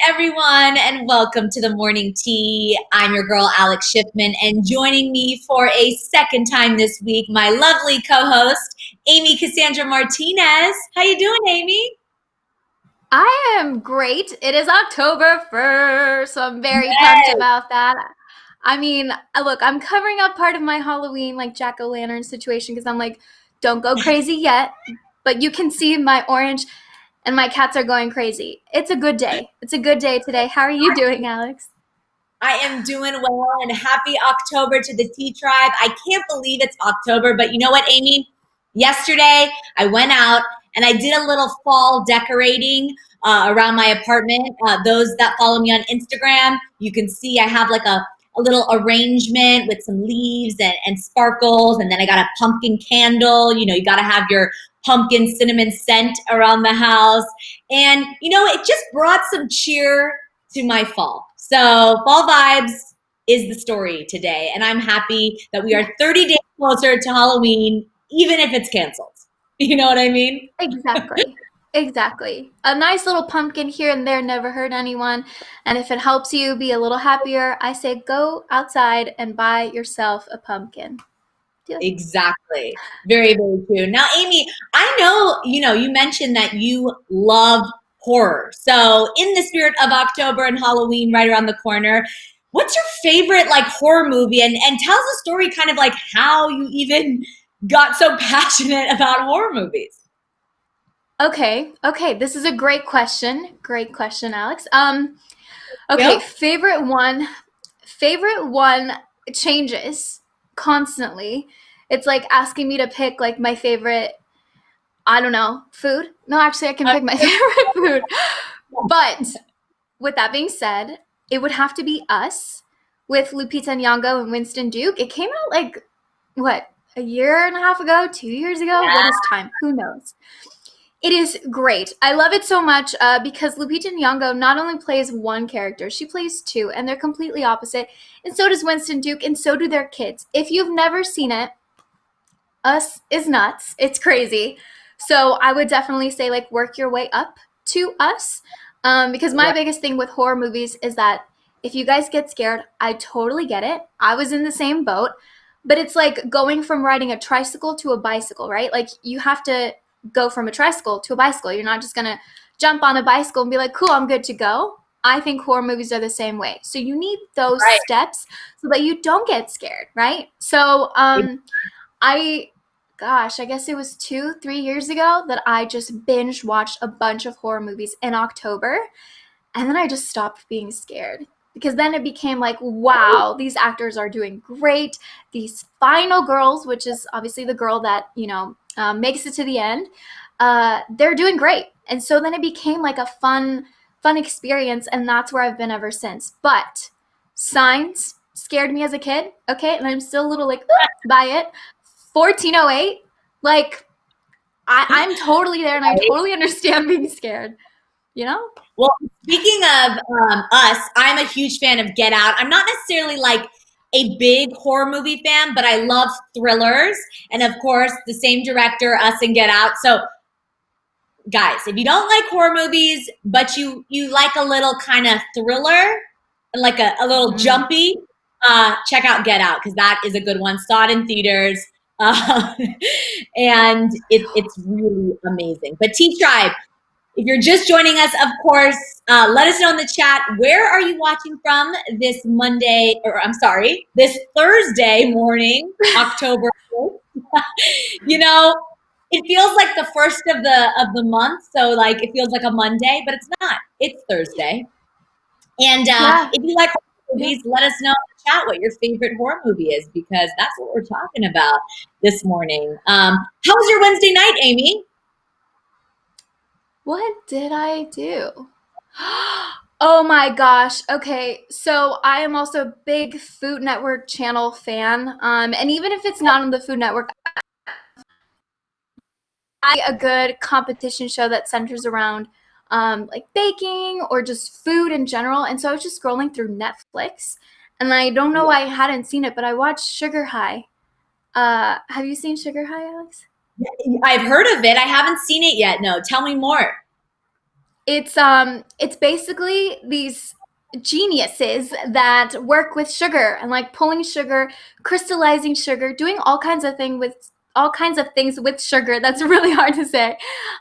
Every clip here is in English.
everyone, and welcome to the morning tea. I'm your girl, Alex Schiffman, and joining me for a second time this week, my lovely co-host, Amy Cassandra Martinez. How you doing, Amy? I am great. It is October 1st, so I'm very pumped about that. I mean, look, I'm covering up part of my Halloween, like, jack-o'-lantern situation because I'm like, don't go crazy yet, but you can see my orange and my cats are going crazy. It's a good day. It's a good day today. How are you doing, Alex? I am doing well, and happy October to the Tea Tribe. I can't believe it's October, but you know what, Amy? Yesterday, I went out and I did a little fall decorating around my apartment. Those that follow me on Instagram, you can see I have like a little arrangement with some leaves and sparkles, and then I got a pumpkin candle. You know, you got to have your pumpkin cinnamon scent around the house. And, you know, it just brought some cheer to my fall. So fall vibes is the story today. And I'm happy that we are 30 days closer to Halloween, even if it's canceled. You know what I mean? Exactly. Exactly. A nice little pumpkin here and there never hurt anyone. And if it helps you be a little happier, I say go outside and buy yourself a pumpkin. Do it. Exactly. Very, very true. Now, Amy, I know, you mentioned that you love horror. So in the spirit of October and Halloween right around the corner, what's your favorite like horror movie? And tell us a story kind of like how you even got so passionate about horror movies. Okay. This is a great question. Great question, Alex. Okay, Yep. favorite one changes constantly. It's like asking me to pick like my favorite, I don't know, food. No, actually I can pick my favorite food. But with that being said, it would have to be Us with Lupita Nyong'o and Winston Duke. It came out like what, a year and a half ago, 2 years ago? Yeah. What is time? Who knows? It is great. I love it so much because Lupita Nyong'o not only plays one character, she plays two, and they're completely opposite. And so does Winston Duke, and so do their kids. If you've never seen it, Us is nuts. It's crazy. So I would definitely say, like, work your way up to Us because my biggest thing with horror movies is that if you guys get scared, I totally get it. I was in the same boat. But it's like going from riding a tricycle to a bicycle, right? Like, you have to go from a tricycle to a bicycle. You're not just going to jump on a bicycle and be like, cool, I'm good to go. I think horror movies are the same way. So you need those Right. steps so that you don't get scared, right? So I guess it was 2-3 years ago that I just binge watched a bunch of horror movies in October. And then I just stopped being scared because then it became like, wow, these actors are doing great. These final girls, which is obviously the girl that, makes it to the end, they're doing great. And so then it became like a fun experience. And that's where I've been ever since. But Signs scared me as a kid. Okay. And I'm still a little like, by it. 1408, like, I'm totally there and I totally understand being scared, you know? Well, speaking of Us, I'm a huge fan of Get Out. I'm not necessarily like a big horror movie fan, but I love thrillers. And of course, the same director, Us and Get Out. So guys, if you don't like horror movies, but you like a little kind of thriller and like a little jumpy, check out Get Out because that is a good one. Saw it in theaters. And it's really amazing. But Tea Tribe, if you're just joining us, of course, let us know in the chat, where are you watching from this Monday, or I'm sorry, this Thursday morning, October 4th? It feels like the first of the month, so like it feels like a Monday, but it's not. It's Thursday. And if you like horror movies, let us know in the chat what your favorite horror movie is because that's what we're talking about this morning. How was your Wednesday night, Amy? What did I do? Oh my gosh. Okay, so I am also a big Food Network channel fan. And even if it's not on the Food Network, a good competition show that centers around like baking or just food in general. And so I was just scrolling through Netflix, and I don't know why I hadn't seen it, but I watched Sugar High. Have you seen Sugar High, Alex? I've heard of it. I haven't seen it yet. No, tell me more. It's basically these geniuses that work with sugar and like pulling sugar, crystallizing sugar, doing all kinds of things with sugar. That's really hard to say.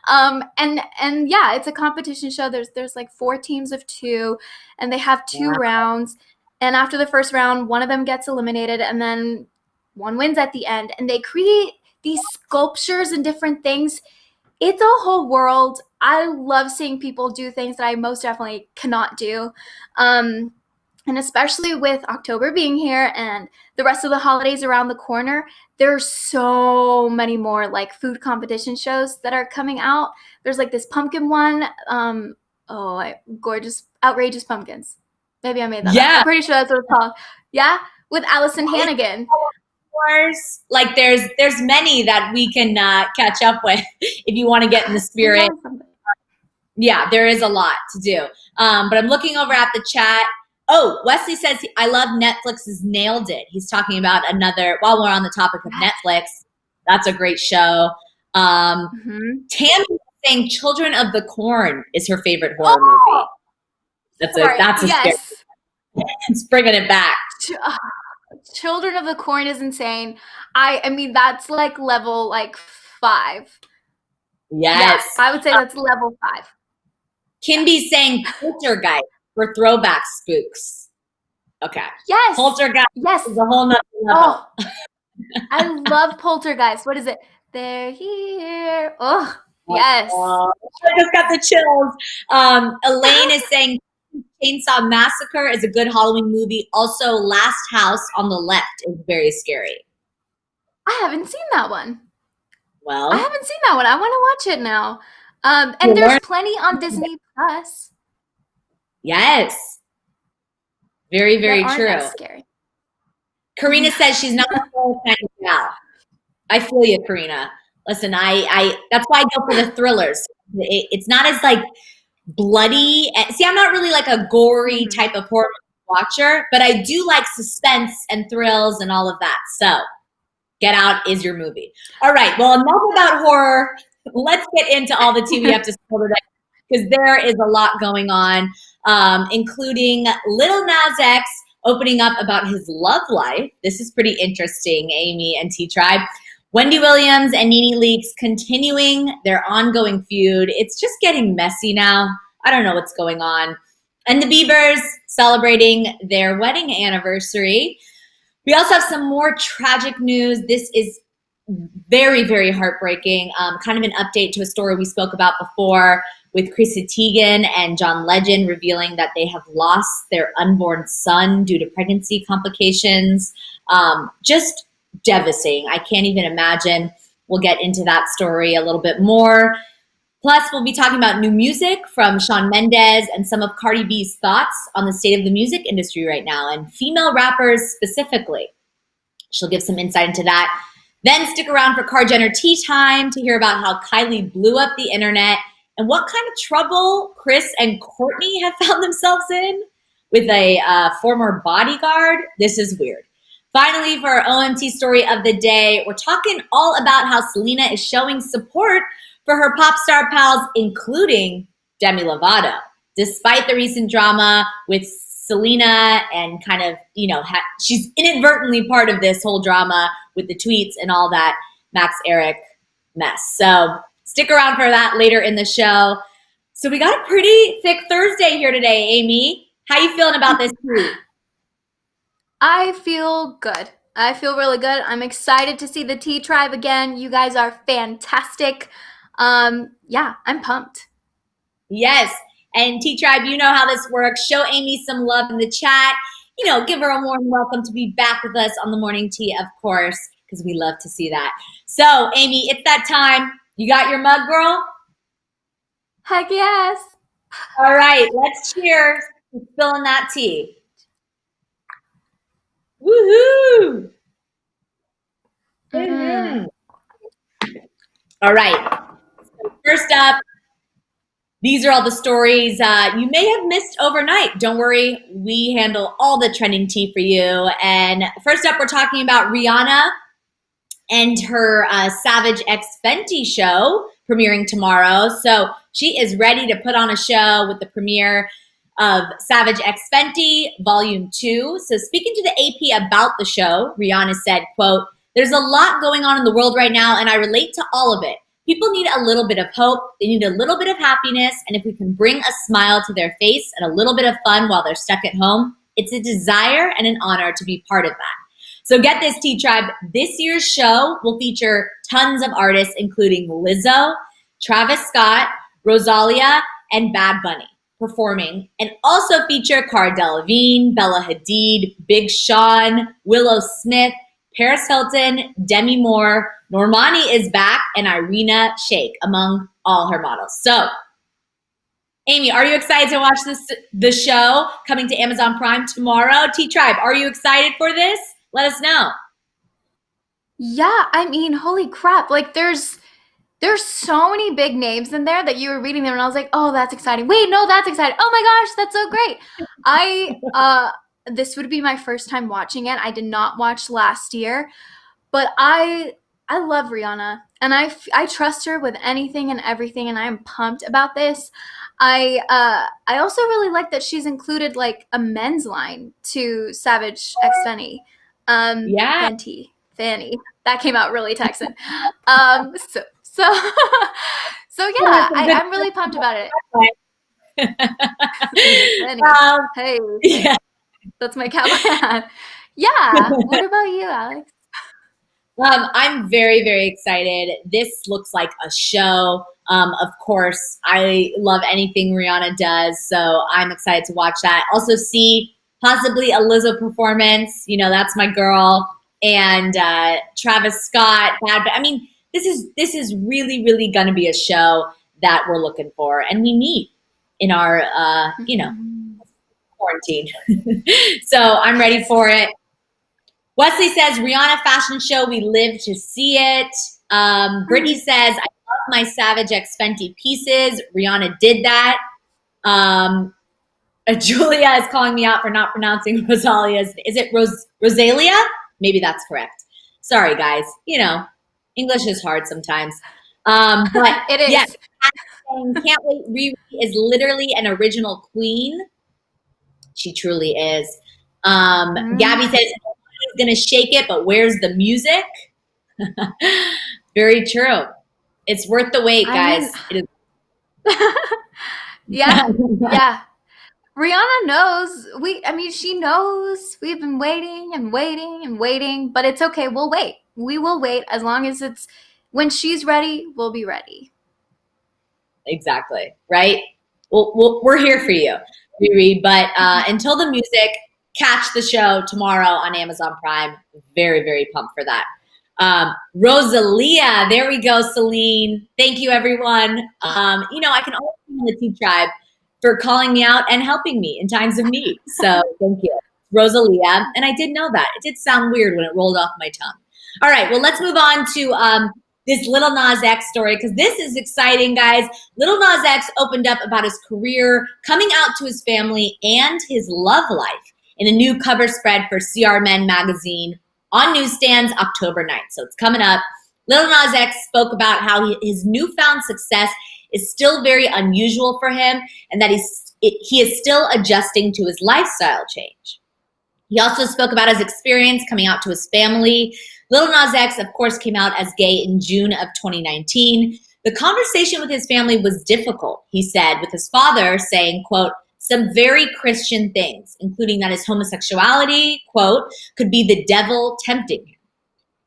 And yeah, it's a competition show. There's like 4 teams of 2, and they have 2 rounds. And after the first round, one of them gets eliminated, and then one wins at the end. And they create these sculptures and different things. It's a whole world. I love seeing people do things that I most definitely cannot do. And especially with October being here and the rest of the holidays around the corner, there's so many more like food competition shows that are coming out. There's like this pumpkin one. Gorgeous, outrageous pumpkins. Maybe I made that up. I'm pretty sure that's what it's called. Yeah, with Allison Hannigan. Like there's many that we can catch up with if you want to get in the spirit. Yeah, there is a lot to do. But I'm looking over at the chat. Oh, Wesley says, I love Netflix's Nailed It. He's talking about another, while we're on the topic of Netflix, that's a great show. Tammy is saying Children of the Corn is her favorite horror movie. That's a scary. It's bringing it back. Children of the Corn is insane. I mean, that's like level like 5. Yes. I would say that's level 5. Kimby's saying Poltergeist for throwback spooks. Okay. Yes. Poltergeist is a whole nother level. Oh, I love Poltergeist. What is it? They're here. Oh, yes. I just got the chills. Elaine is saying Chainsaw Massacre is a good Halloween movie. Also, Last House on the Left is very scary. I haven't seen that one. Well, I haven't seen that one. I want to watch it now. And there's plenty on Disney Plus. Yes. Very, very true. That scary. Karina says she's not a full kind of gal. I feel you, Karina. Listen, I that's why I go for the thrillers. It's not as like bloody. See, I'm not really like a gory type of horror watcher, but I do like suspense and thrills and all of that. So Get Out is your movie. All right. Well, enough about horror. Let's get into all the tea we have to spill today, because there is a lot going on, including Lil Nas X opening up about his love life. This is pretty interesting, Amy and T-Tribe. Wendy Williams and Nene Leakes continuing their ongoing feud. It's just getting messy now. I don't know what's going on. And the Biebers celebrating their wedding anniversary. We also have some more tragic news. This is very, very heartbreaking. Kind of an update to a story we spoke about before with Chrissy Teigen and John Legend revealing that they have lost their unborn son due to pregnancy complications. Just devastating. I can't even imagine. We'll get into that story a little bit more. Plus, we'll be talking about new music from Shawn Mendes and some of Cardi B's thoughts on the state of the music industry right now and female rappers specifically. She'll give some insight into that. Then stick around for Car Jenner Tea Time to hear about how Kylie blew up the internet and what kind of trouble Chris and Courtney have found themselves in with a former bodyguard. This is weird. Finally, for our OMT story of the day, we're talking all about how Selena is showing support for her pop star pals, including Demi Lovato. Despite the recent drama with Selena and kind of, she's inadvertently part of this whole drama with the tweets and all that Max Ehrich mess. So stick around for that later in the show. So we got a pretty thick Thursday here today, Amy. How you feeling about this week? I feel good. I feel really good. I'm excited to see the T-Tribe again. You guys are fantastic. Yeah, I'm pumped. Yes. And T-Tribe, you know how this works. Show Amy some love in the chat. Give her a warm welcome to be back with us on the Morning Tea, of course, because we love to see that. So, Amy, it's that time. You got your mug, girl? Heck yes. All right, let's cheers to spilling that tea. Woohoo! Mm-hmm. All right. So first up, these are all the stories you may have missed overnight. Don't worry, we handle all the trending tea for you. And first up, we're talking about Rihanna and her Savage X Fenty show premiering tomorrow. So she is ready to put on a show with the premiere of Savage X Fenty Volume 2. So speaking to the AP about the show, Rihanna said, quote, "There's a lot going on in the world right now, and I relate to all of it. People need a little bit of hope. They need a little bit of happiness. And if we can bring a smile to their face and a little bit of fun while they're stuck at home, it's a desire and an honor to be part of that." So get this, T Tribe. This year's show will feature tons of artists, including Lizzo, Travis Scott, Rosalia, and Bad Bunny performing, and also feature Cara Delevingne, Bella Hadid, Big Sean, Willow Smith, Paris Hilton, Demi Moore, Normani is back, and Irina Shayk, among all her models. So, Amy, are you excited to watch the show coming to Amazon Prime tomorrow? T-Tribe, are you excited for this? Let us know. Yeah, I mean, holy crap. Like, there's so many big names in there that you were reading them, and I was like, oh, that's exciting. Wait, no, that's exciting. Oh my gosh, that's so great. This would be my first time watching it. I did not watch last year, but I love Rihanna, and I trust her with anything and everything, and I'm pumped about this. I also really like that she's included like a men's line to Savage X Fenty. Yeah. Fanny. That came out really Texan. So yeah, I'm really pumped about it. Hey, yeah. That's my cowboy hat. Yeah. What about you, Alex? I'm very, very excited. This looks like a show. Of course, I love anything Rihanna does, so I'm excited to watch that. Also see possibly a Lizzo performance. You know, that's my girl. And Travis Scott. I mean, this is really, really going to be a show that we're looking for, and we need in our, quarantine. So I'm ready for it. Wesley says, Rihanna fashion show, we live to see it. Brittany says, I love my Savage X Fenty pieces. Rihanna did that. Julia is calling me out for not pronouncing Rosalia's. Is it Rosalia? Maybe that's correct. Sorry, guys. You know, English is hard sometimes. But it is. Yes, Can't Wait Riri is literally an original queen. She truly is. Gabby says, he's going to shake it, but where's the music? Very true. It's worth the wait, guys. It is. Yeah. Rihanna knows. She knows. We've been waiting and waiting and waiting, but it's okay. We'll wait. We will wait as long as it's when she's ready, we'll be ready. Exactly. Right? We're here for you, Riri. But until the music, catch the show tomorrow on Amazon Prime. Very, very pumped for that. Rosalia, there we go, Celine. Thank you, everyone. I can always thank the T Tribe for calling me out and helping me in times of need. So thank you, Rosalia. And I did know that. It did sound weird when it rolled off my tongue. All right, well, let's move on to this Lil Nas X story, because this is exciting, guys. Lil Nas X opened up about his career, coming out to his family, and his love life in a new cover spread for CR Men magazine on newsstands October 9th. So it's coming up. Lil Nas X spoke about how his newfound success is still very unusual for him, and that he is still adjusting to his lifestyle change. He also spoke about his experience coming out to his family. Lil Nas X, of course, came out as gay in June of 2019. The conversation with his family was difficult, he said, with his father saying, quote, some very Christian things, including that his homosexuality, quote, could be the devil tempting him.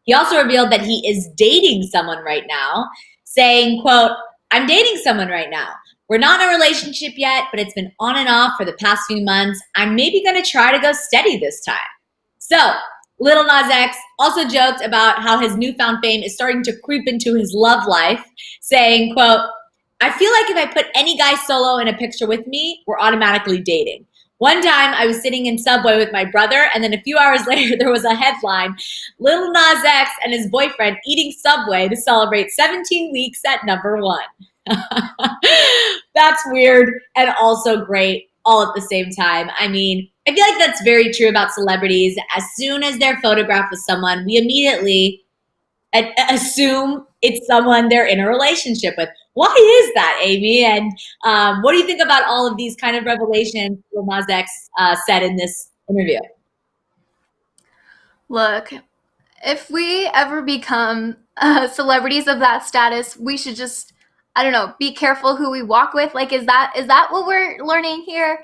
He also revealed that he is dating someone right now, saying, quote, I'm dating someone right now. We're not in a relationship yet, but it's been on and off for the past few months. I'm maybe going to try to go steady this time. So Lil Nas X also joked about how his newfound fame is starting to creep into his love life, saying, quote, I feel like if I put any guy solo in a picture with me, we're automatically dating. One time I was sitting in Subway with my brother, and then a few hours later there was a headline, Lil Nas X and his boyfriend eating Subway to celebrate 17 weeks at #1. That's weird and also great all at the same time. I mean, I feel like that's very true about celebrities. As soon as they're photographed with someone, we immediately assume it's someone they're in a relationship with. Why is that, Amy? And what do you think about all of these kind of revelations Lil Nas X said in this interview? Look, if we ever become celebrities of that status, we should just, I don't know, be careful who we walk with. Like, is that what we're learning here?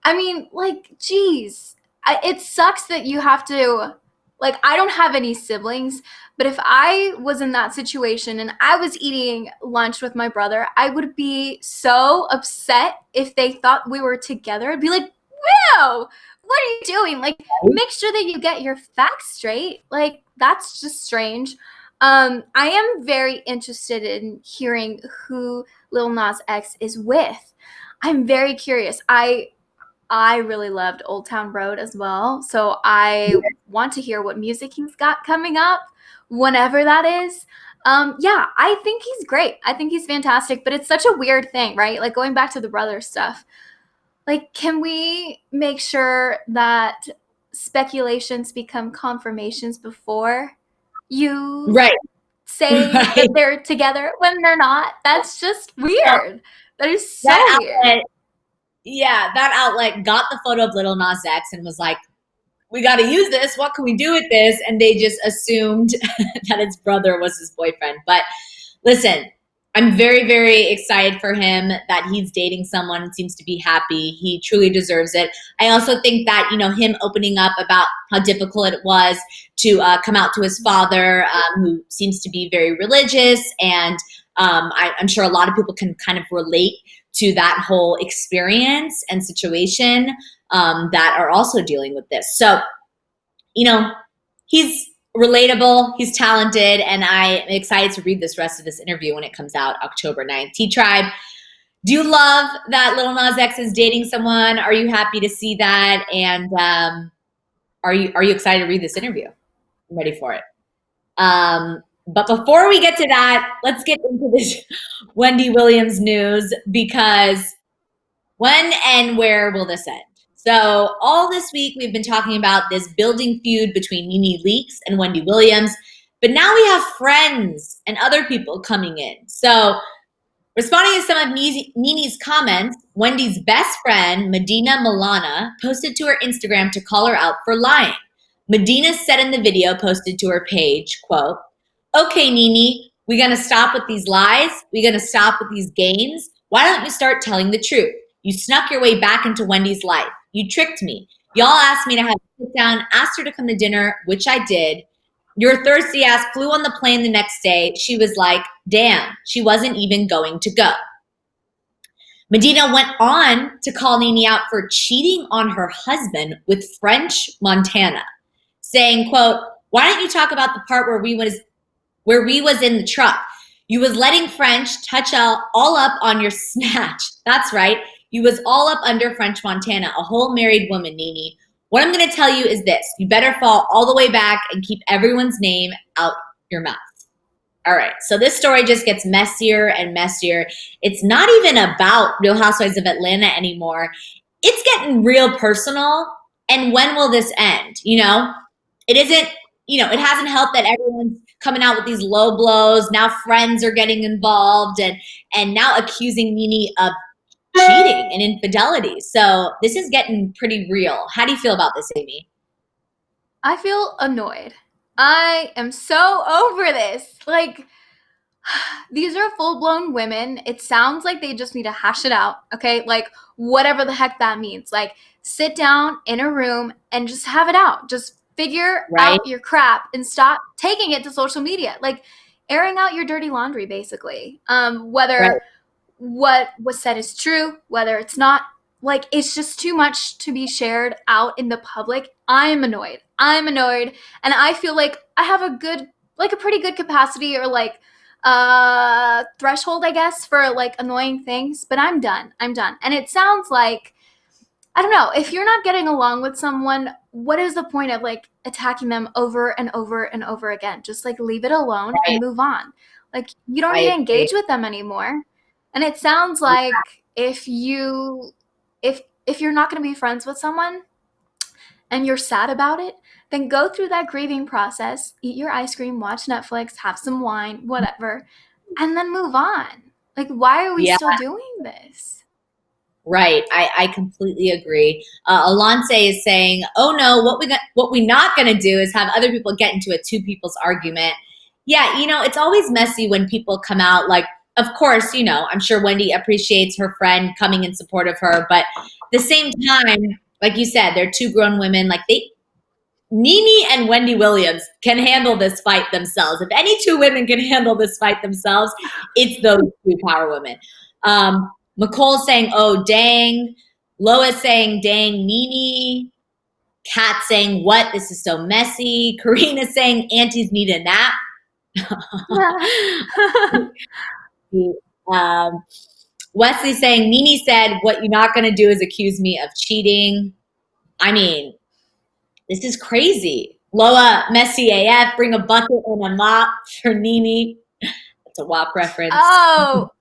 I mean, like, geez, it sucks that you have to. Like, I don't have any siblings, but if I was in that situation and I was eating lunch with my brother, I would be so upset if they thought we were together. I'd be like, "Whoa, what are you doing? Like, make sure that you get your facts straight." Like, that's just strange. I am very interested in hearing who Lil Nas X is with. I'm very curious. I really loved Old Town Road as well, so I want to hear what music he's got coming up, whenever that is. Yeah, I think he's great. I think he's fantastic, but it's such a weird thing, right? Like, going back to the brother stuff. Like, can we make sure that speculations become confirmations before you Right. say Right. that they're together when they're not? That's just Well, weird. That is so that weird. outlet, yeah, that outlet got the photo of Little Nas X and was like, we got to use this. What can we do with this? And they just assumed that his brother was his boyfriend. But listen, I'm very, very excited for him that he's dating someone and seems to be happy. He truly deserves it. I also think that, him opening up about how difficult it was to come out to his father, who seems to be very religious. And I'm sure a lot of people can kind of relate to that whole experience and situation that are also dealing with this. So, he's relatable, he's talented, and I am excited to read this rest of this interview when it comes out October 9th. T-Tribe, do you love that Lil Nas X is dating someone? Are you happy to see that? And are you excited to read this interview? I'm ready for it. But before we get to that, let's get into this Wendy Williams news, because when and where will this end? So all this week we've been talking about this building feud between Nene Leakes and Wendy Williams, but now we have friends and other people coming in. So responding to some of Nene's comments, Wendy's best friend, Medina Milana, posted to her Instagram to call her out for lying. Medina said in the video posted to her page, quote, "Okay, Nene, we gonna stop with these lies? We gonna stop with these games? Why don't you start telling the truth? You snuck your way back into Wendy's life. You tricked me. Y'all asked me to have a sit down, asked her to come to dinner, which I did. Your thirsty ass flew on the plane the next day. She was like, damn, she wasn't even going to go." Medina went on to call Nene out for cheating on her husband with French Montana, saying, quote, "Why don't you talk about the part where we was in the truck? You was letting French touch all up on your snatch. That's right. You was all up under French Montana, a whole married woman, Nene. What I'm going to tell you is this. You better fall all the way back and keep everyone's name out your mouth." All right, so this story just gets messier and messier. It's not even about Real Housewives of Atlanta anymore. It's getting real personal. And when will this end? It isn't, it hasn't helped that everyone's coming out with these low blows. Now friends are getting involved and now accusing Nene of cheating and infidelity. So this is getting pretty real. How do you feel about this, Amy? I feel annoyed. I am so over this. Like, these are full-blown women. It sounds like they just need to hash it out, okay? Like, whatever the heck that means. Like, sit down in a room and just have it out. Just figure out your crap and stop taking it to social media. Like, airing out your dirty laundry, basically. Whether what was said is true, whether it's not. Like, it's just too much to be shared out in the public. I'm annoyed. And I feel like I have a pretty good capacity, or like threshold, I guess, for like annoying things, but I'm done. And it sounds like, I don't know, if you're not getting along with someone, what is the point of like attacking them over and over and over again? Just like leave it alone and move on. Like, you don't need to engage with them anymore. And it sounds like if you're not going to be friends with someone and you're sad about it, then go through that grieving process, eat your ice cream, watch Netflix, have some wine, whatever, and then move on. Like, why are we Yeah. still doing this? Right. I completely agree. Alonce is saying, oh no, what we not going to do is have other people get into a two people's argument. Yeah, it's always messy when people come out. Like, of course, I'm sure Wendy appreciates her friend coming in support of her, but at the same time, like you said, they're two grown women. Like Nene and Wendy Williams can handle this fight themselves. If any two women can handle this fight themselves, it's those two power women. McCole saying, oh, dang. Lois saying, dang, Nene. Kat saying, what? This is so messy. Karina saying, aunties need a nap. Wesley saying, Nene said, what you're not going to do is accuse me of cheating. I mean, this is crazy. Loa, messy AF, bring a bucket and a mop for Nene. That's a WAP reference. Oh,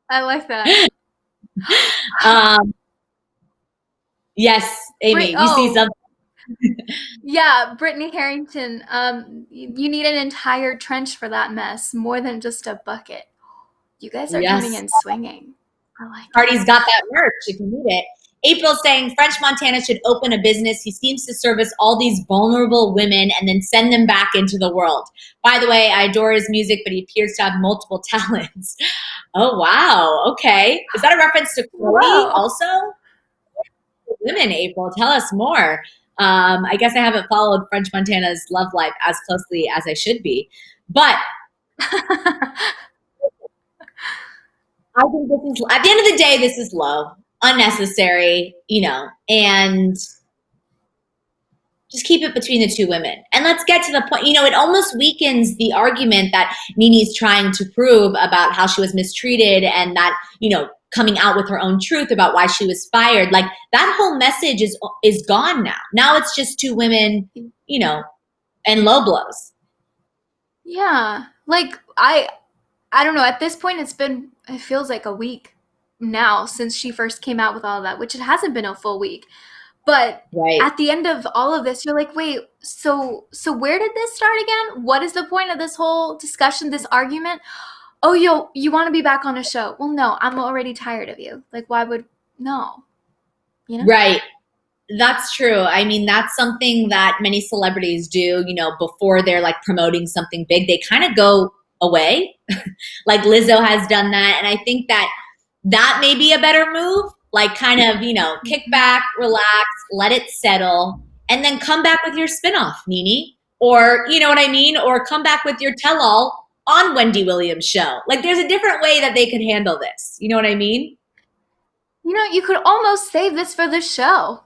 I like that. Yes, Amy, you see something. Yeah, Brittany Harrington, you need an entire trench for that mess, more than just a bucket. You guys are coming in swinging. I like Cardi's got that merch if you need it. April saying French Montana should open a business. He seems to service all these vulnerable women and then send them back into the world. By the way, I adore his music, but he appears to have multiple talents. Oh, wow. Okay. Is that a reference to Chloe also? Women, April, tell us more. I guess I haven't followed French Montana's love life as closely as I should be. But I think this is, at the end of the day, this is low, unnecessary, and just keep it between the two women. And let's get to the point. It almost weakens the argument that Nene's trying to prove about how she was mistreated and that, coming out with her own truth about why she was fired. Like, that whole message is gone now. Now it's just two women, and low blows. Yeah. Like, I don't know. At this point, it feels like a week now since she first came out with all of that, which it hasn't been a full week. But at the end of all of this, you're like, wait, so where did this start again? What is the point of this whole discussion, this argument? Oh, you want to be back on a show. Well, no, I'm already tired of you. Like, why would, no. Right. That's true. I mean, that's something that many celebrities do, before they're like promoting something big. They kind of go away. Like Lizzo has done that. And I think that may be a better move. Like, kind of, kick back, relax, let it settle, and then come back with your spinoff, Nene. Or, you know what I mean? Or come back with your tell-all on Wendy Williams' show. Like, there's a different way that they could handle this. You know what I mean? You could almost save this for the show.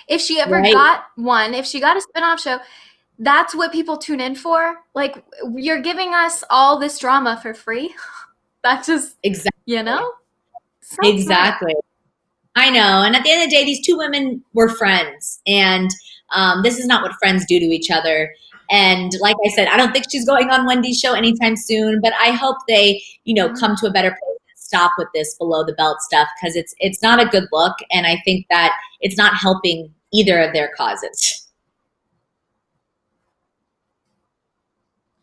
If she ever got one, if she got a spinoff show, that's what people tune in for. Like, you're giving us all this drama for free. That's just, exactly. So exactly. Smart. I know. And at the end of the day, these two women were friends. And this is not what friends do to each other. And like I said, I don't think she's going on Wendy's show anytime soon. But I hope they, come to a better place and stop with this below the belt stuff, because it's not a good look. And I think that it's not helping either of their causes.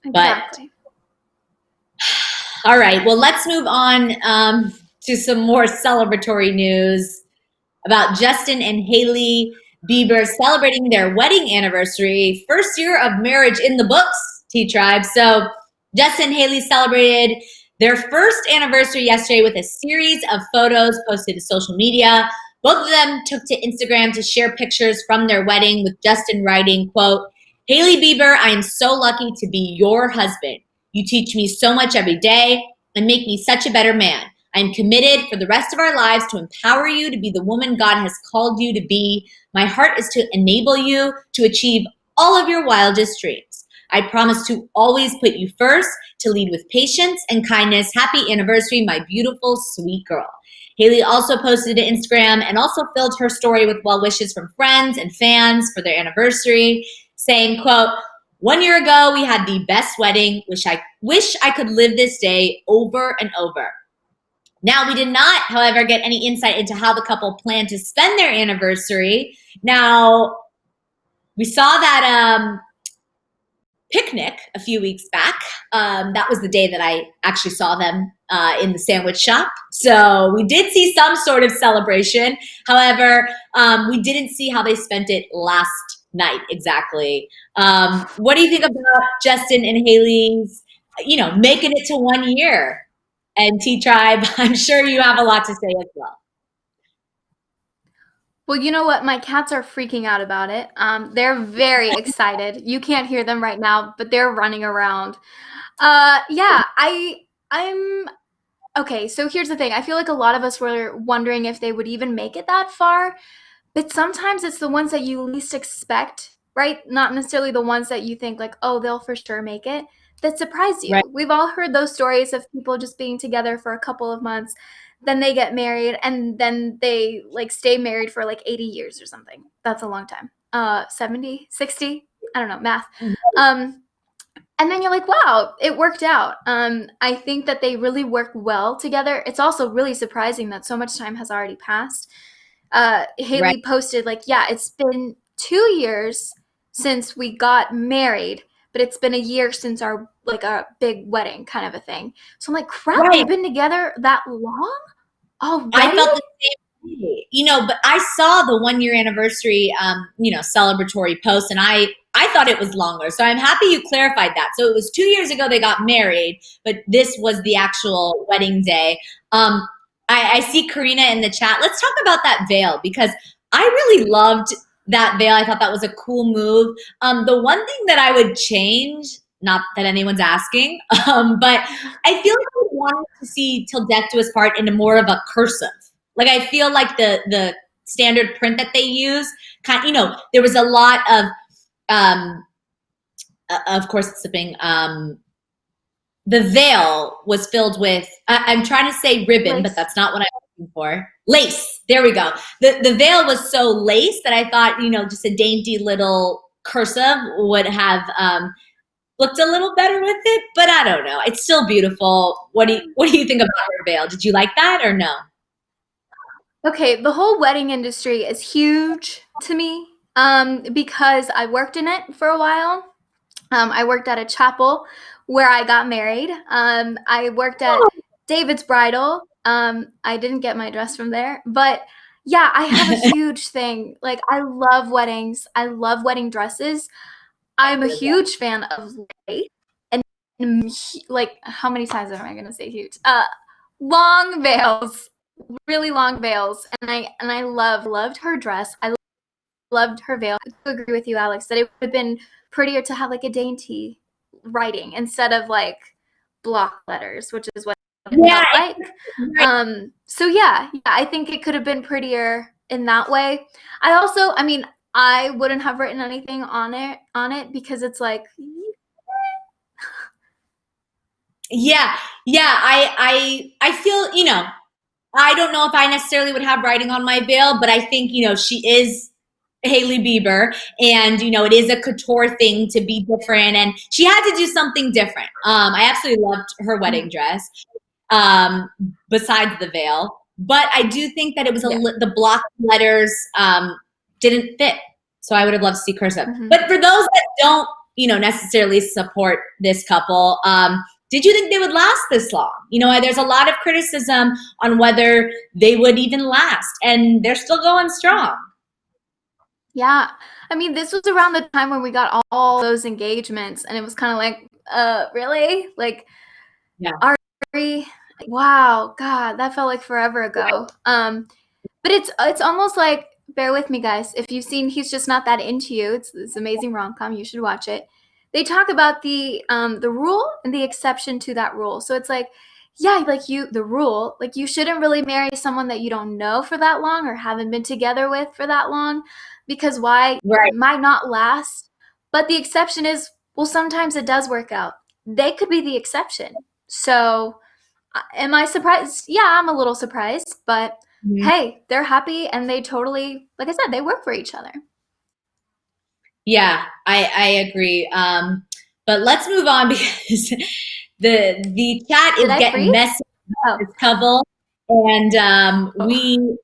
Exactly. But all right. Well, let's move on to some more celebratory news about Justin and Hailey Bieber celebrating their wedding anniversary, first year of marriage in the books, T-Tribe. So Justin and Hailey celebrated their first anniversary yesterday with a series of photos posted to social media. Both of them took to Instagram to share pictures from their wedding, with Justin writing, quote, Hailey Bieber, I am so lucky to be your husband. You teach me so much every day and make me such a better man. I'm committed for the rest of our lives to empower you to be the woman God has called you to be. My heart is to enable you to achieve all of your wildest dreams. I promise to always put you first, to lead with patience and kindness. Happy anniversary, my beautiful, sweet girl. Hailey also posted to Instagram and also filled her story with well wishes from friends and fans for their anniversary, saying, quote, 1 year ago, we had the best wedding. Wish I could live this day over and over. Now, we did not, however, get any insight into how the couple planned to spend their anniversary. Now, we saw that picnic a few weeks back. That was the day that I actually saw them in the sandwich shop. So we did see some sort of celebration. However, we didn't see how they spent it last night exactly. What do you think about Justin and Haley's, making it to 1 year? And T Tribe, I'm sure you have a lot to say as well. Well, you know what? My cats are freaking out about it. They're very excited. You can't hear them right now, but they're running around. Yeah, I'm okay. So here's the thing. I feel like a lot of us were wondering if they would even make it that far, but sometimes it's the ones that you least expect, right? Not necessarily the ones that you think like, oh, they'll for sure make it, that surprise you. Right. We've all heard those stories of people just being together for a couple of months, then they get married, and then they like stay married for like 80 years or something. That's a long time. 70, 60, I don't know, math. Um, and then you're like, wow, it worked out. I think that they really work well together. It's also really surprising that so much time has already passed. Right. Haley posted like, yeah, it's been 2 years since we got married, but it's been a year since our like a big wedding kind of a thing. So I'm like, crap, Right. we've been together that long I already? felt the same way, but I saw the 1 year anniversary, celebratory post, and I thought it was longer. So I'm happy you clarified that. So it was 2 years ago they got married, but this was the actual wedding day. I see Karina in the chat. Let's talk about that veil because I really loved that veil. I thought that was a cool move. The one thing that I would change, not that anyone's asking, but I feel like I wanted to see Till Death Do Us Part in a more of a cursive. Like I feel like the standard print that they use, there was a lot um, of course, sipping. The veil was filled with, I'm trying to say ribbon, but Lace. that's not what I'm looking for. Lace. There we go. The veil was so lace that I thought, just a dainty little cursive would have looked a little better with it, but I don't know. It's still beautiful. What do you think about her veil? Did you like that or no? Okay, the whole wedding industry is huge to me because I worked in it for a while. I worked at a chapel where I got married. I worked at David's Bridal. I didn't get my dress from there, but yeah, I have a huge thing. Like, I love weddings. I love wedding dresses. I'm a huge fan of lace and like, how many times am I gonna say huge? Long veils, really long veils, and I loved her dress. I loved her veil. I agree with you, Alex, that it would have been prettier to have like a dainty writing instead of like block letters, which is what it Yeah, felt like. right. So yeah, I think it could have been prettier in that way. I mean, I wouldn't have written anything on it because it's like, Yeah, yeah. I feel, I don't know if I necessarily would have writing on my veil, but I think, she is Hailey Bieber, and it is a couture thing to be different, and she had to do something different. I absolutely loved her wedding dress, um, besides the veil, but I do think that it was yeah. the block letters didn't fit, so I would have loved to see cursive. Mm-hmm. But for those that don't, necessarily support this couple, did you think they would last this long? There's a lot of criticism on whether they would even last, and they're still going strong. Yeah. I mean, this was around the time when we got all those engagements, and it was kind of like, really? Like, Yeah. are we? Wow, God, that felt like forever ago. But it's almost like, bear with me, guys. If you've seen He's Just Not That Into You, it's this amazing rom-com. You should watch it. They talk about the rule and the exception to that rule. So it's like, yeah, like the rule, like you shouldn't really marry someone that you don't know for that long or haven't been together with for that long, because why? Right. It might not last. But the exception is, well, sometimes it does work out. They could be the exception. So am I surprised? Yeah, I'm a little surprised, but Mhm. hey, they're happy and they totally, like I said, they work for each other. Yeah, I agree. But let's move on because the chat Did is I getting freeze? messy Oh, with this couple, and oh.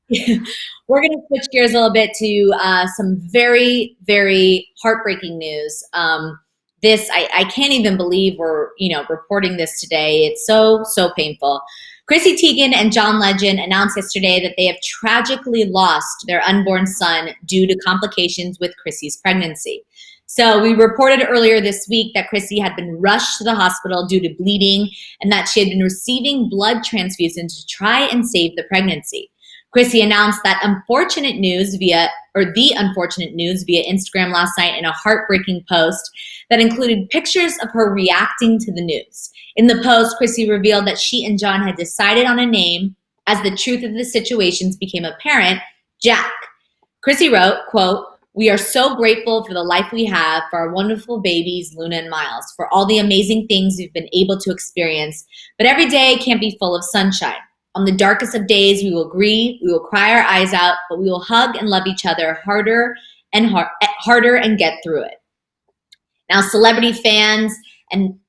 We're going to switch gears a little bit to some very, very heartbreaking news. I can't even believe we're, reporting this today. It's so, so painful. Chrissy Teigen and John Legend announced yesterday that they have tragically lost their unborn son due to complications with Chrissy's pregnancy. So we reported earlier this week that Chrissy had been rushed to the hospital due to bleeding and that she had been receiving blood transfusions to try and save the pregnancy. Chrissy announced the unfortunate news via Instagram last night in a heartbreaking post that included pictures of her reacting to the news. In the post, Chrissy revealed that she and John had decided on a name as the truth of the situations became apparent, Jack. Chrissy wrote, quote, "We are so grateful for the life we have, for our wonderful babies, Luna and Miles, for all the amazing things we've been able to experience, but every day can't be full of sunshine. On the darkest of days, we will grieve, we will cry our eyes out, but we will hug and love each other harder and get through it." Now, celebrity friends and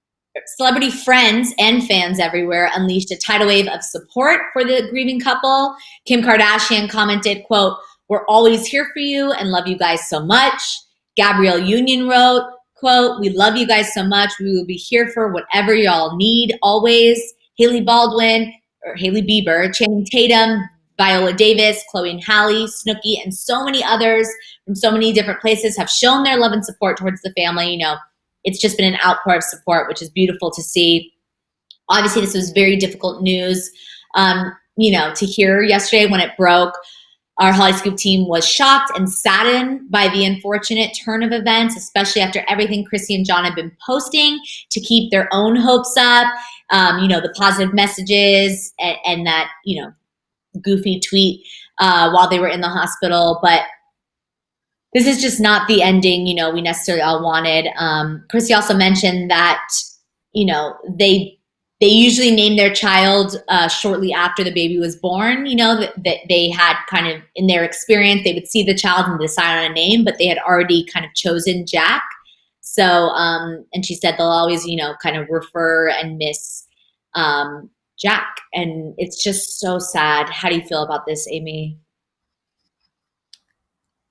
fans everywhere unleashed a tidal wave of support for the grieving couple. Kim Kardashian commented, quote, "We're always here for you and love you guys so much." Gabrielle Union wrote, quote, "We love you guys so much. We will be here for whatever y'all need always." Hailey Bieber, Channing Tatum, Viola Davis, Chloe and Halle, Snooki, and so many others from so many different places have shown their love and support towards the family. It's just been an outpour of support, which is beautiful to see. Obviously, this was very difficult news, to hear yesterday when it broke. Our Hollyscoop team was shocked and saddened by the unfortunate turn of events, especially after everything Chrissy and John have been posting to keep their own hopes up. The positive messages and that, goofy tweet while they were in the hospital. But this is just not the ending, we necessarily all wanted. Chrissy also mentioned that, they usually name their child shortly after the baby was born, that they had kind of, in their experience, they would see the child and decide on a name, but they had already kind of chosen Jack. So, and she said they'll always, kind of refer and miss Jack. And it's just so sad. How do you feel about this, Amy?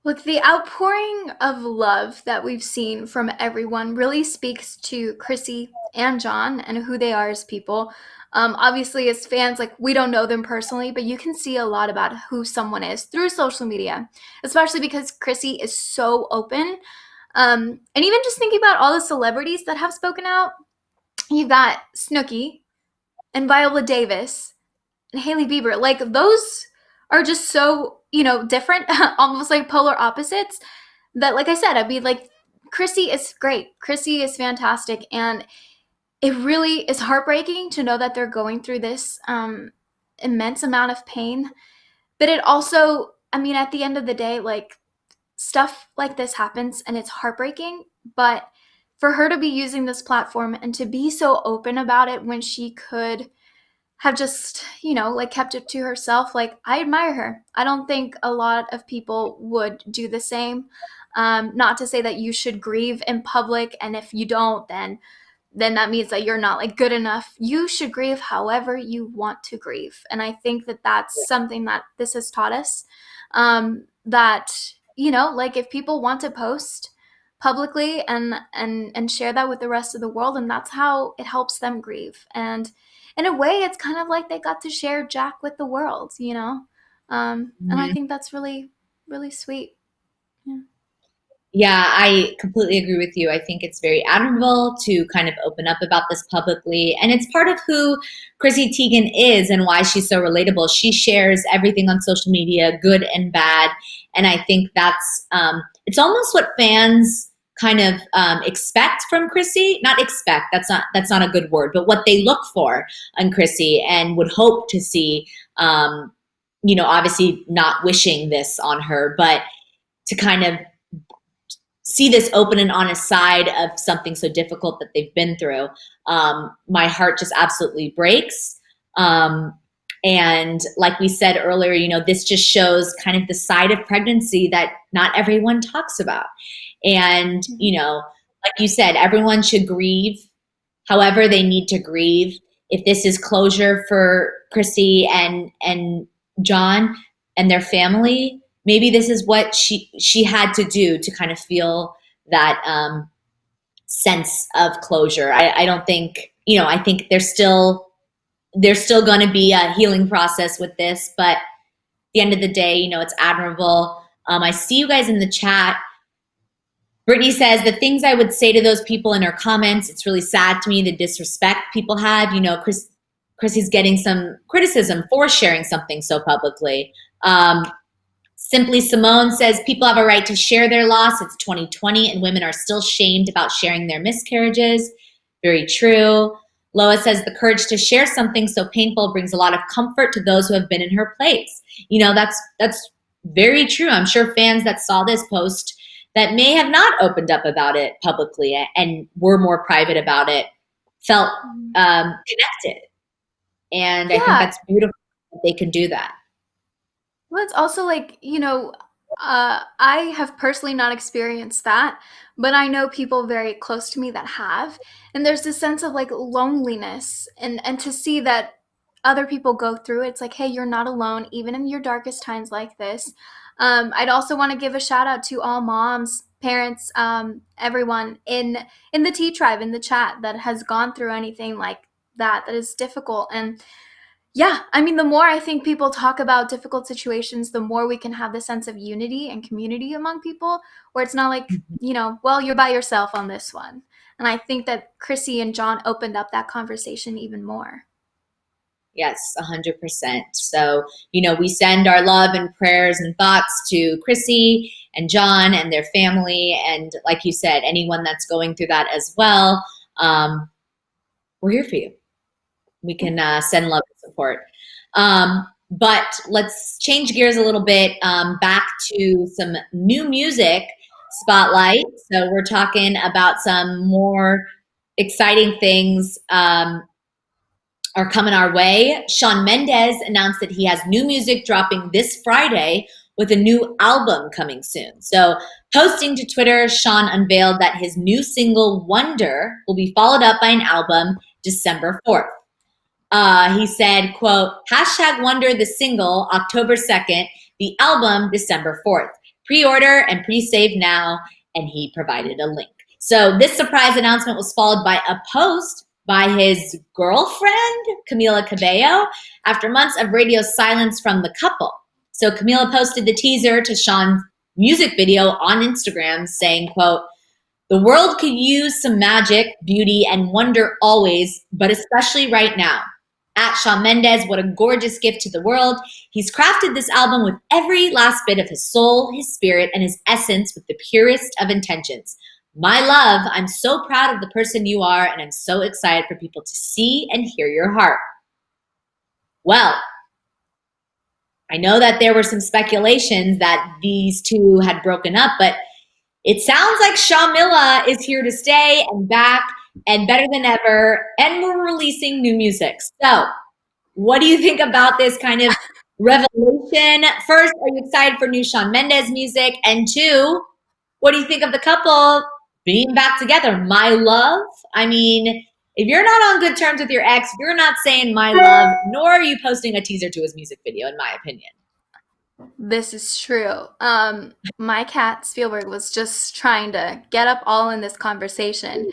Look, the outpouring of love that we've seen from everyone really speaks to Chrissy and John and who they are as people. Obviously, as fans, we don't know them personally, but you can see a lot about who someone is through social media, especially because Chrissy is so open. And even just thinking about all the celebrities that have spoken out, you've got Snooki and Viola Davis and Hailey Bieber. Those are just so, different, almost like polar opposites that, like I said, Chrissy is great. Chrissy is fantastic. And it really is heartbreaking to know that they're going through this immense amount of pain. But it also, at the end of the day, stuff like this happens and it's heartbreaking. But for her to be using this platform and to be so open about it when she could have just, kept it to herself, I admire her. I don't think a lot of people would do the same. Not to say that you should grieve in public, and if you don't, then that means that you're not good enough. You should grieve however you want to grieve. And I think that that's something that this has taught us, that, if people want to post publicly and share that with the rest of the world, and that's how it helps them grieve. And in a way, it's kind of like they got to share Jack with the world, And I think that's really, really sweet. Yeah. Yeah, I completely agree with you. I think it's very admirable to kind of open up about this publicly. And it's part of who Chrissy Teigen is and why she's so relatable. She shares everything on social media, good and bad. And I think that's, it's almost what fans kind of expect from Chrissy. Not expect, that's not a good word, but what they look for on Chrissy and would hope to see, obviously not wishing this on her, but to kind of see this open and honest side of something so difficult that they've been through. My heart just absolutely breaks. And like we said earlier, this just shows kind of the side of pregnancy that not everyone talks about. And, like you said, everyone should grieve however they need to grieve. If this is closure for Chrissy and John, and their family, maybe this is what she had to do to kind of feel that sense of closure. I don't think, I think there's still going to be a healing process with this, but at the end of the day, it's admirable. I see you guys in the chat. Brittany says, the things I would say to those people in her comments, it's really sad to me, the disrespect people had. Chrissy's getting some criticism for sharing something so publicly. Simply Simone says, people have a right to share their loss. It's 2020 and women are still shamed about sharing their miscarriages. Very true. Lois says, the courage to share something so painful brings a lot of comfort to those who have been in her place. That's very true. I'm sure fans that saw this post that may have not opened up about it publicly and were more private about it felt connected. And I think that's beautiful that they can do that. Well, it's also like, I have personally not experienced that, but I know people very close to me that have. And there's this sense of like loneliness and to see that other people go through it. It's like, hey, you're not alone, even in your darkest times like this. I'd also want to give a shout out to all moms, parents, everyone in the Tea Tribe, in the chat that has gone through anything like that is difficult. And yeah, I mean, the more I think people talk about difficult situations, the more we can have the sense of unity and community among people, where it's not like, well, you're by yourself on this one. And I think that Chrissy and John opened up that conversation even more. Yes, 100%. So, we send our love and prayers and thoughts to Chrissy and John and their family. And like you said, anyone that's going through that as well, we're here for you. We can send love and support. But let's change gears a little bit, back to some new music spotlight. So we're talking about some more exciting things are coming our way. Shawn Mendes announced that he has new music dropping this Friday with a new album coming soon. So posting to Twitter, Shawn unveiled that his new single, Wonder, will be followed up by an album December 4th. He said, quote, #Wonder the single, October 2nd, the album, December 4th. Pre-order and pre-save now, and he provided a link. So this surprise announcement was followed by a post by his girlfriend, Camila Cabello, after months of radio silence from the couple. So Camila posted the teaser to Shawn's music video on Instagram saying, quote, the world could use some magic, beauty, and wonder always, but especially right now. At Shawn Mendes, what a gorgeous gift to the world. He's crafted this album with every last bit of his soul, his spirit, and his essence with the purest of intentions. My love, I'm so proud of the person you are, and I'm so excited for people to see and hear your heart. Well, I know that there were some speculations that these two had broken up, but it sounds like Shamila is here to stay and back and better than ever, and we're releasing new music. So what do you think about this kind of revelation? First, are you excited for new Shawn Mendes music? And two, what do you think of the couple being back together? My love? I mean, if you're not on good terms with your ex, you're not saying my love, nor are you posting a teaser to his music video, in my opinion. This is true. My cat Spielberg was just trying to get up all in this conversation,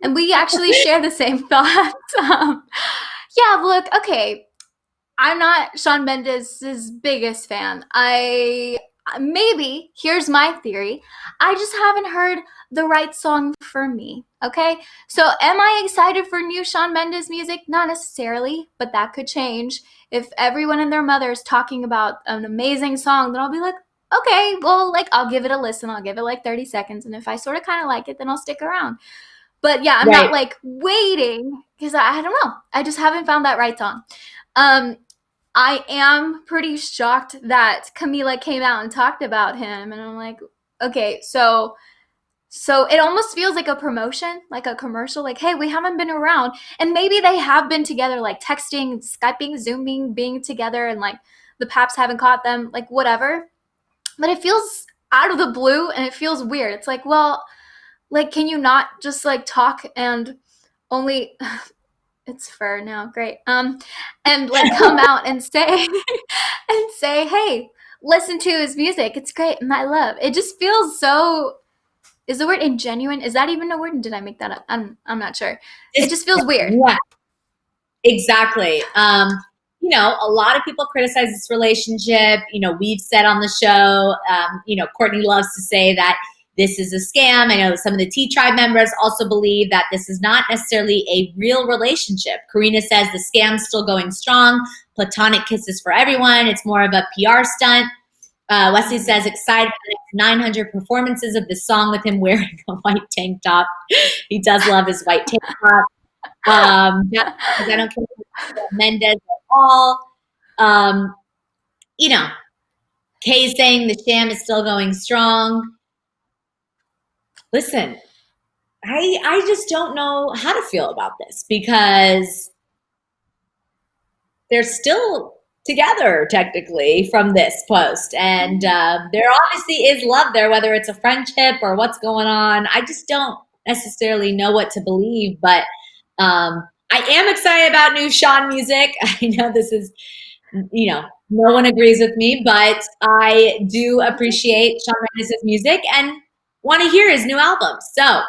and we actually share the same thoughts. Yeah, look, okay, I'm not Shawn Mendes' biggest fan. Maybe, here's my theory, I just haven't heard the right song for me, okay? So am I excited for new Shawn Mendes music? Not necessarily, but that could change. If everyone and their mother is talking about an amazing song, then I'll be like, okay, well, like, I'll give it a listen. I'll give it like 30 seconds. And if I sort of kind of like it, then I'll stick around. But yeah, I'm not like waiting because I don't know. I just haven't found that right song. I am pretty shocked that Camila came out and talked about him. And I'm like, okay, so it almost feels like a promotion, like a commercial, like, hey, we haven't been around. And maybe they have been together, like texting, Skyping, Zooming, being together, and like the Paps haven't caught them, like whatever. But it feels out of the blue and it feels weird. It's like, well, like, can you not just like talk and only it's fur now, great. And like come out and say and say, hey, listen to his music. It's great. My love. It just feels so. Is the word ingenuine? Is that even a word? Did I make that up? I'm not sure. It just feels weird. Yeah, exactly. A lot of people criticize this relationship. We've said on the show, Courtney loves to say that this is a scam. I know some of the T Tribe members also believe that this is not necessarily a real relationship. Karina says the scam's still going strong. Platonic kisses for everyone. It's more of a PR stunt. Wesley says, excited for the next 900 performances of this song with him wearing a white tank top. He does love his white tank top. I don't care about Mendez at all. Kay's saying the sham is still going strong. Listen, I just don't know how to feel about this because they're still together technically from this post, and there obviously is love there, whether it's a friendship or what's going on. I just don't necessarily know what to believe, but I am excited about new Sean music. I know this is, no one agrees with me, but I do appreciate Shawn Mendes' music and want to hear his new album. So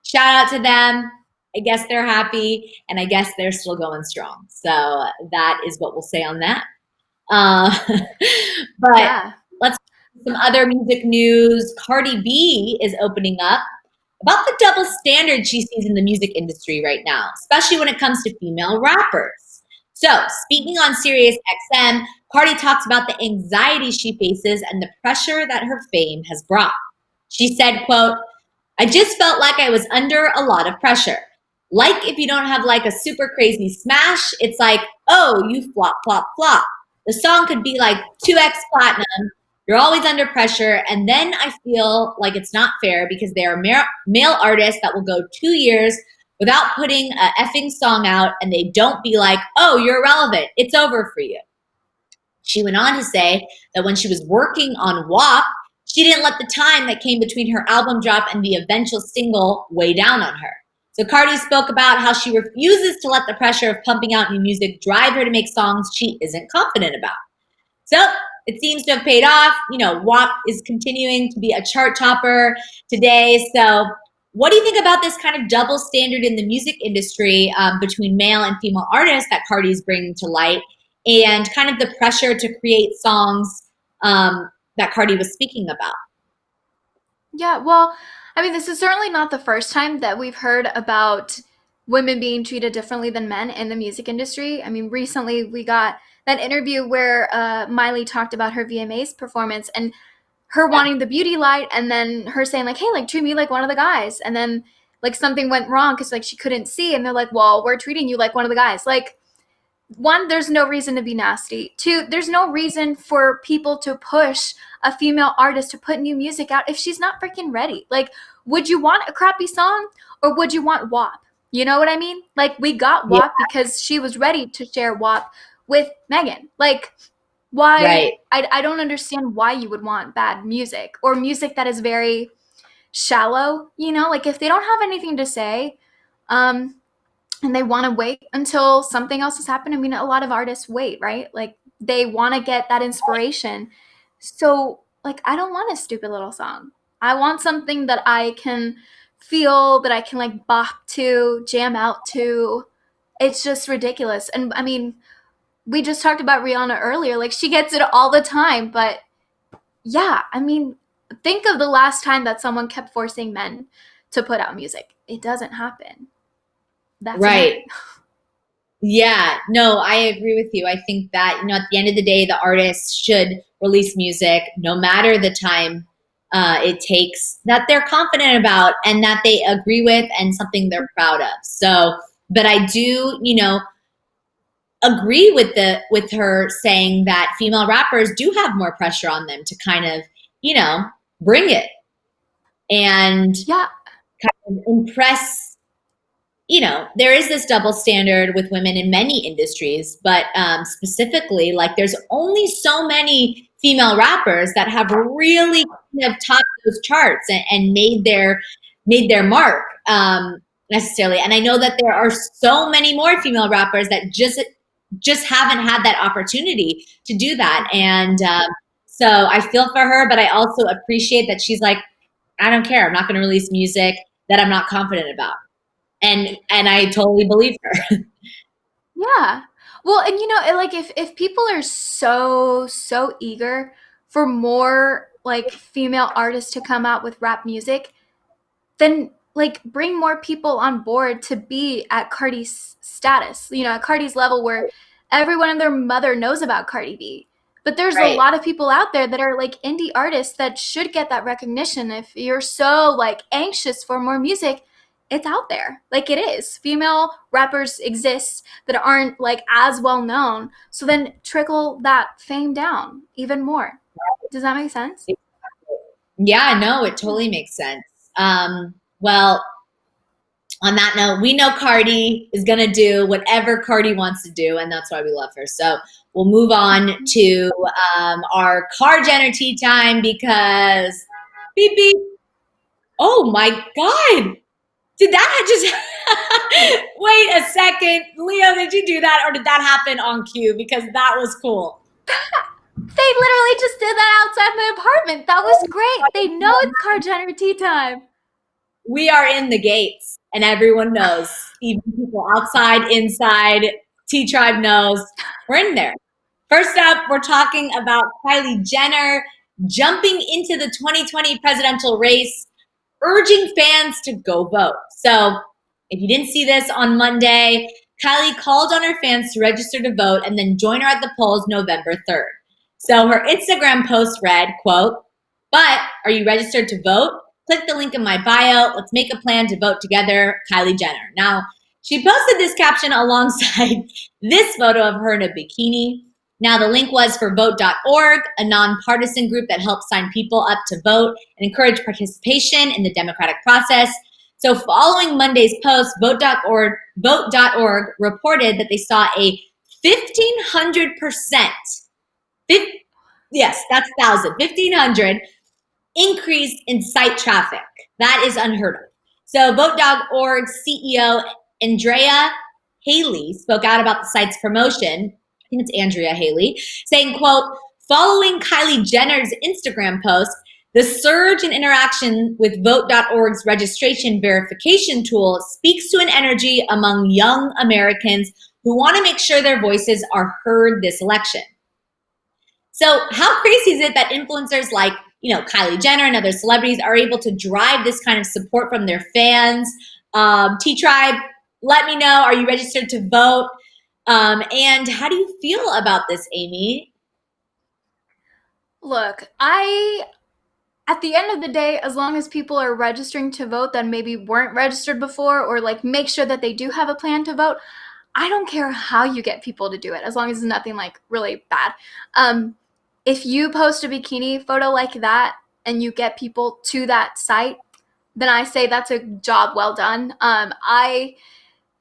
shout out to them. I guess they're happy, and I guess they're still going strong. So that is what we'll say on that. But let's some other music news. Cardi B is opening up about the double standard she sees in the music industry right now, especially when it comes to female rappers. So speaking on Sirius XM, Cardi talks about the anxiety she faces and the pressure that her fame has brought. She said, quote, I just felt like I was under a lot of pressure. Like if you don't have like a super crazy smash, it's like, oh, you flop, flop, flop. The song could be like 2x platinum. You're always under pressure. And then I feel like it's not fair because there are male artists that will go 2 years without putting a effing song out and they don't be like, oh, you're irrelevant. It's over for you. She went on to say that when she was working on WAP, she didn't let the time that came between her album drop and the eventual single weigh down on her. So Cardi spoke about how she refuses to let the pressure of pumping out new music drive her to make songs she isn't confident about. So it seems to have paid off. WAP is continuing to be a chart topper today. So what do you think about this kind of double standard in the music industry between male and female artists that Cardi's bringing to light, and kind of the pressure to create songs that Cardi was speaking about? Yeah, well, I mean, this is certainly not the first time that we've heard about women being treated differently than men in the music industry. I mean, recently we got that interview where Miley talked about her VMAs performance and her wanting the beauty light, and then her saying like, hey, like treat me like one of the guys. And then like something went wrong because like she couldn't see, and they're like, well, we're treating you like one of the guys. Like, one, there's no reason to be nasty. Two, there's no reason for people to push a female artist to put new music out if she's not freaking ready. Like, would you want a crappy song or would you want WAP? You know what I mean? Like, we got WAP because she was ready to share WAP with Megan. Like, why? Right. I don't understand why you would want bad music or music that is very shallow, Like, if they don't have anything to say, and they want to wait until something else has happened. I mean, a lot of artists wait, right? Like, they want to get that inspiration. So, like, I don't want a stupid little song. I want something that I can feel, that I can, like, bop to, jam out to. It's just ridiculous. And, I mean, we just talked about Rihanna earlier. Like, she gets it all the time. But, yeah, I mean, think of the last time that someone kept forcing men to put out music. It doesn't happen. That's right. Yeah, no, I agree with you. I think that, at the end of the day, the artist should release music no matter the time it takes, that they're confident about and that they agree with and something they're proud of. So, but I do, agree with her saying that female rappers do have more pressure on them to kind of, bring it and kind of impress. There is this double standard with women in many industries, but specifically, like, there's only so many female rappers that have really kind of topped those charts and made their mark necessarily. And I know that there are so many more female rappers that just haven't had that opportunity to do that. And So I feel for her, but I also appreciate that she's like, I don't care. I'm not going to release music that I'm not confident about. And I totally believe her. Yeah. Well, and like if people are so eager for more like female artists to come out with rap music, then like bring more people on board to be at Cardi's status, at Cardi's level where everyone and their mother knows about Cardi B. But there's a Right. lot of people out there that are like indie artists that should get that recognition. If you're so like anxious for more music, it's out there. Like it is. Female rappers exist that aren't like as well known. So then trickle that fame down even more. Does that make sense? Yeah, no, it Yeah. totally makes sense. Well, on that note, we know Cardi is going to do whatever Cardi wants to do, and that's why we love her. So we'll move on to our car Jenner tea time because beep beep. Oh my God. Did that just wait a second? Leo, did you do that or did that happen on cue? Because that was cool. They literally just did that outside my apartment. That was great. They know it's car Jenner tea time. We are in the gates and everyone knows. Even people outside, inside, T Tribe knows. We're in there. First up, we're talking about Kylie Jenner jumping into the 2020 presidential race, urging fans to go vote. So if you didn't see this on Monday, Kylie called on her fans to register to vote and then join her at the polls November 3rd. So her Instagram post read, quote, "But are you registered to vote? Click the link in my bio. Let's make a plan to vote together, Kylie Jenner." Now, she posted this caption alongside this photo of her in a bikini. Now, the link was for vote.org, a nonpartisan group that helps sign people up to vote and encourage participation in the democratic process. So, following Monday's post, vote.org reported that they saw a 1,500%, yes, that's 1,500 increase in site traffic. That is unheard of. So Vote.org CEO Andrea Haley spoke out about the site's promotion. I think it's Andrea Haley, saying, quote, "Following Kylie Jenner's Instagram post, the surge in interaction with Vote.org's registration verification tool speaks to an energy among young Americans who want to make sure their voices are heard this election." So how crazy is it that influencers like, Kylie Jenner and other celebrities are able to drive this kind of support from their fans? T-Tribe, let me know. Are you registered to vote? And how do you feel about this, Amy? Look, at the end of the day, as long as people are registering to vote that maybe weren't registered before, or like make sure that they do have a plan to vote, I don't care how you get people to do it, as long as it's nothing like really bad. If you post a bikini photo like that and you get people to that site, then I say that's a job well done.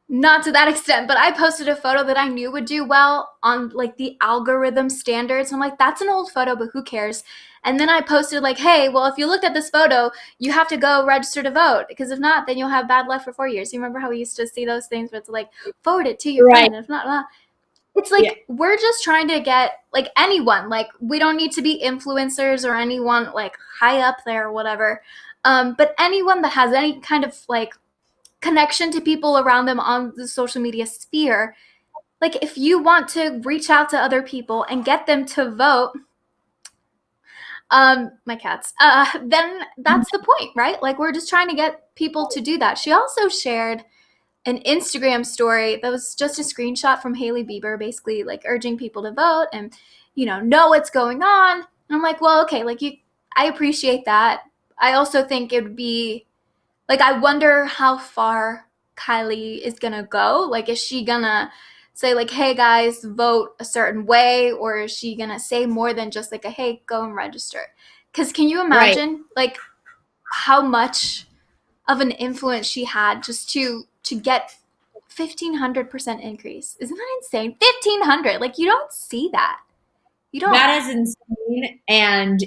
Not to that extent, but I posted a photo that I knew would do well on like the algorithm standards. I'm like, that's an old photo, but who cares? And then I posted like, hey, well, if you looked at this photo, you have to go register to vote, because if not, then you'll have bad luck for 4 years. You remember how we used to see those things where it's like, forward it to your Right. friend. If not, it's like, Yeah. we're just trying to get like anyone, like we don't need to be influencers or anyone like high up there or whatever. But anyone that has any kind of like connection to people around them on the social media sphere, like if you want to reach out to other people and get them to vote, my cats, then that's the point, right? Like we're just trying to get people to do that. She also shared an Instagram story that was just a screenshot from Hailey Bieber, basically like urging people to vote and, know what's going on. And I'm like, well, okay, like I appreciate that. I also think it would be like, I wonder how far Kylie is gonna go. Like, is she gonna say like, hey guys, vote a certain way, or is she gonna say more than just like a hey, go and register? Because can you Right. imagine like how much of an influence she had just to get 1,500% increase? Isn't that insane? 1,500, like you don't see that. You don't. That is insane. And,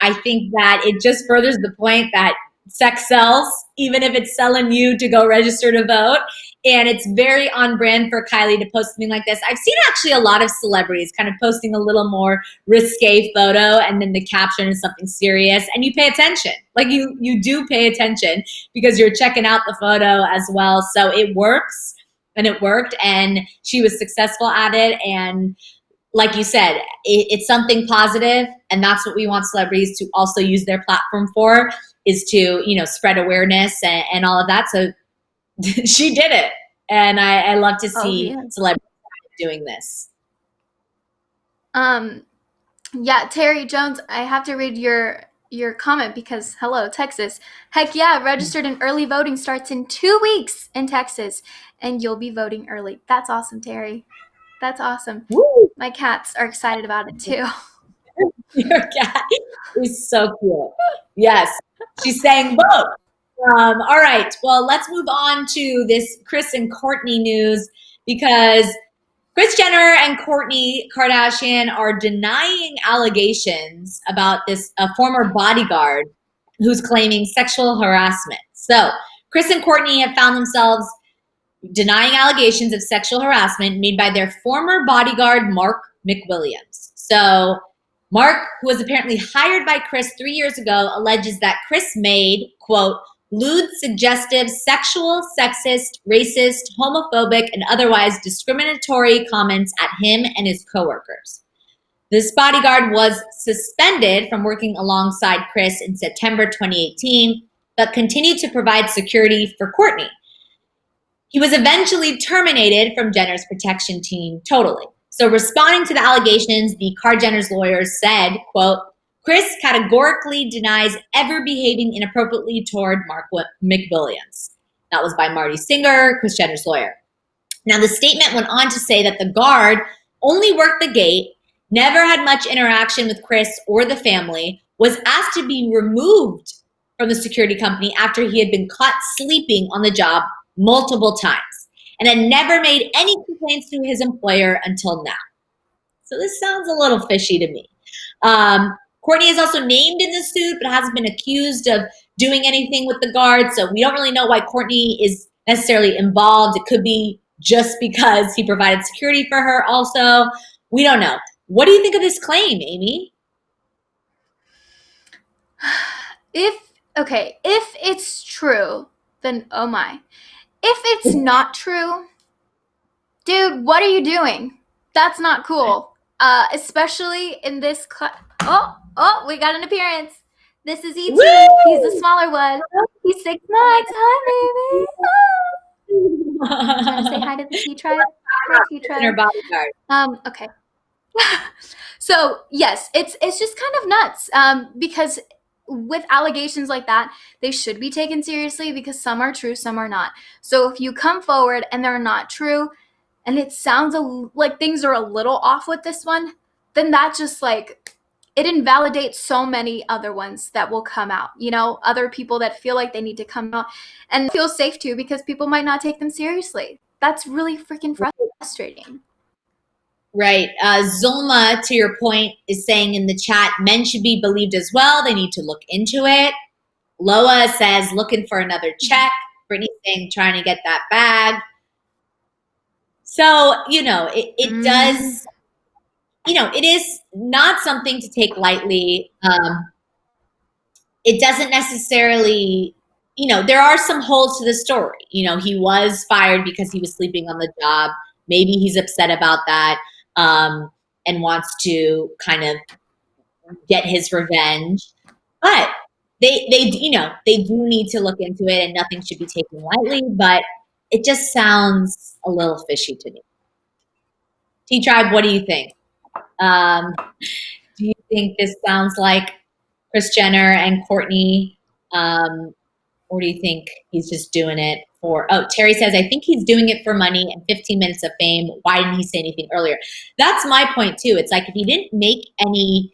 I think that it just furthers the point that sex sells, even if it's selling you to go register to vote. And it's very on brand for Kylie to post something like this. I've seen actually a lot of celebrities kind of posting a little more risque photo, and then the caption is something serious, and you pay attention. Like you do pay attention because you're checking out the photo as well. So it works, and it worked, and she was successful at it. And like you said, it's something positive, and that's what we want celebrities to also use their platform for, is to, spread awareness and all of that. So she did it, and I love to see celebrities doing this. Yeah, Terry Jones, I have to read your comment because, hello, Texas. Heck yeah, registered and early voting starts in 2 weeks in Texas, and you'll be voting early. That's awesome, Terry. That's awesome. Woo! My cats are excited about it too. Your cat is so cute. Yes, she's saying vote. All right, well, let's move on to this Kris and Courtney news, because Kris Jenner and Kourtney Kardashian are denying allegations about a former bodyguard who's claiming sexual harassment. So Kris and Kourtney have found themselves denying allegations of sexual harassment made by their former bodyguard, Mark McWilliams. So Mark, who was apparently hired by Kris 3 years ago, alleges that Kris made, quote, lewd, suggestive, sexual, sexist, racist, homophobic, and otherwise discriminatory comments at him and his coworkers. This bodyguard was suspended from working alongside Kris in September 2018, but continued to provide security for Kourtney. He was eventually terminated from Jenner's protection team totally. So responding to the allegations, the Jenner's lawyers said, quote, Kris categorically denies ever behaving inappropriately toward Mark McWilliams. That was by Marty Singer, Kris Jenner's lawyer. Now, the statement went on to say that the guard only worked the gate, never had much interaction with Kris or the family, was asked to be removed from the security company after he had been caught sleeping on the job multiple times, and had never made any complaints to his employer until now. So this sounds a little fishy to me. Kourtney is also named in the suit, but hasn't been accused of doing anything with the guard. So we don't really know why Kourtney is necessarily involved. It could be just because he provided security for her also. We don't know. What do you think of this claim, Amy? If it's true, then oh my. If it's not true, dude, what are you doing? That's not cool. Especially in this Oh, we got an appearance. This is E.T. Woo! He's the smaller one. He's 6 months. Hi, baby. Do you want to say hi to the T Tribe? Hi, T Tribe. Okay. So yes, it's just kind of nuts. Because with allegations like that, they should be taken seriously because some are true, some are not. So if you come forward and they're not true, and it sounds like things are a little off with this one, then that just it invalidates so many other ones that will come out, other people that feel like they need to come out and feel safe to, because people might not take them seriously. That's really freaking frustrating. Right. Zulma, to your point, is saying in the chat, men should be believed as well. They need to look into it. Loa says, looking for another check. Brittany's saying, trying to get that bag. So, it does, it is not something to take lightly. It doesn't necessarily, there are some holes to the story. He was fired because he was sleeping on the job. Maybe he's upset about that and wants to kind of get his revenge. But they do need to look into it, and nothing should be taken lightly. But it just sounds a little fishy to me. T-Tribe, what do you think? Do you think this sounds like Kris Jenner and Kourtney? Or do you think he's just doing it for, Terry says, I think he's doing it for money and 15 minutes of fame. Why didn't he say anything earlier? That's my point too. It's like, if he didn't make any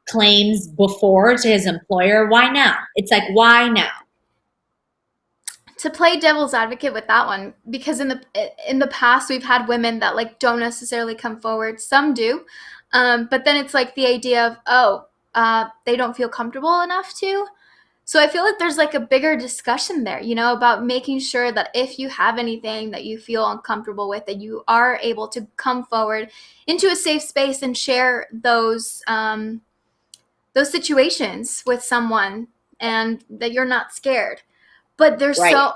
claims before to his employer, why now? It's like, why now? To play devil's advocate with that one, because in the past we've had women that don't necessarily come forward. Some do, but then it's the idea of they don't feel comfortable enough to. So I feel like there's like a bigger discussion there, you know, about making sure that if you have anything that you feel uncomfortable with, that you are able to come forward into a safe space and share those situations with someone, and that you're not scared. But there's Right. so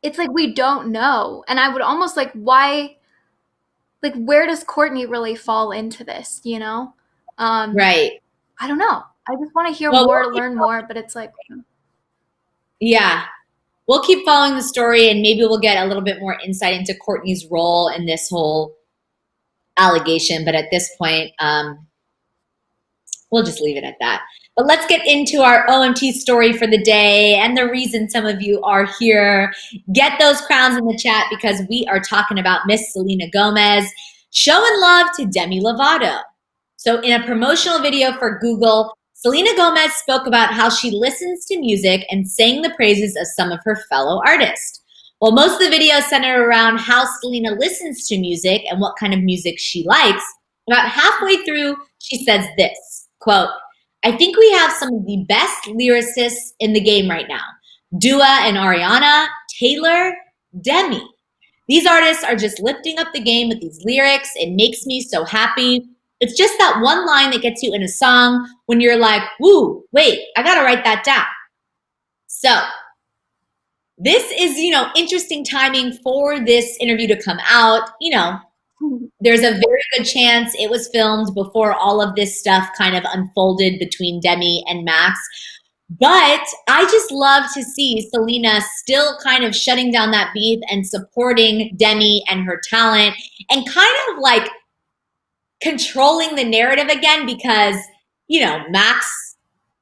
it's like we don't know. And I would almost like, why, like, where does Courtney really fall into this, you know? Um, Right. I don't know. I just want to hear Well, more, learn more, but it's like, yeah, we'll keep following the story and maybe we'll get a little bit more insight into Courtney's role in this whole allegation. But at this point, we'll just leave it at that. But let's get into our OMT story for the day and the reason some of you are here. Get those crowns in the chat because we are talking about Miss Selena Gomez showing love to Demi Lovato. So in a promotional video for Google, Selena Gomez spoke about how she listens to music and sang the praises of some of her fellow artists. While most of the video centered around how Selena listens to music and what kind of music she likes, about halfway through, she says this, quote, "I think we have some of the best lyricists in the game right now. Dua and Ariana, Taylor, Demi. These artists are just lifting up the game with these lyrics. It makes me so happy. It's just that one line that gets you in a song when you're like, woo, wait, I gotta write that down." So this is, interesting timing for this interview to come out. There's a very good chance it was filmed before all of this stuff kind of unfolded between Demi and Max. But I just love to see Selena still kind of shutting down that beef and supporting Demi and her talent and kind of like controlling the narrative again because, Max